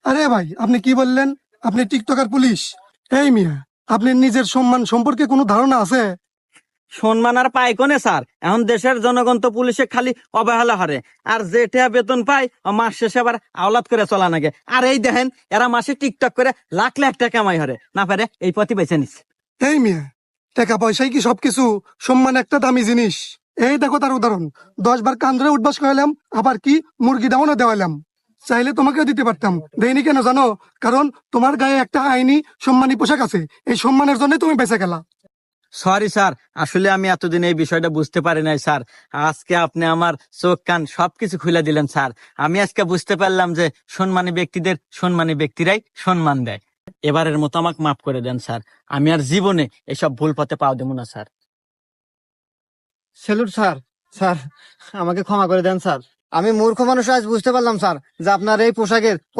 আরে ভাই, আপনি কি বললেন? আপনি টিকটকার পুলিশ? এই মিয়া, আপনি নিজের সম্মান সম্পর্কে কোনো ধারণা আছে? সম্মান আর পায় কোনে স্যার? এখন দেশের জনগণ তো পুলিশে খালি অবহেলা হারে, আর যেটা বেতন পায় ও মাস শেষে আবার আওলাদ করে চলা নাগে। আর এই দেখেন, এরা মাসে টিকটক করে লাখ লাখ টাকা কামাই হরে, না পারে এই পথই বেছে নিচ্ছে। এই মিয়া, টাকা পয়সাই কি সবকিছু? সম্মান একটা দামি জিনিস। এই দেখো তার উদাহরণ, 10 বার কান ধরে উঠবাস করালাম, আবার কি মুরগি দামও দেওয়ালাম। চাইলে তোমাকেও দিতে পারতাম, দেইনি কেন জানো? কারণ তোমার গায়ে একটা আইনি সম্মানী পোশাক আছে, এই সম্মানের জন্য তুমি বেঁচে গেলা। সরি স্যার, আসলে আমি এতদিন এই বিষয়টা বুঝতে পারি নাই স্যার। আজকে আপনি আমার চোখ কান সবকিছু খুলে দিলেন স্যার। আমি আজকে বুঝতে পারলাম যে সম্মানী ব্যক্তিদের সম্মানী ব্যক্তিরাই সম্মান দেয়। এবারের মতো আমাকে মাফ করে দেন স্যার। আমি আর জীবনে এসব ভুল পথে পাও দেবো না স্যার। Salute sir. স্যার, আমাকে ক্ষমা করে দেন স্যার। আমি মূর্খ মানুষ, আজ বুঝতে পারলাম স্যার যে আপনার এই পোশাকের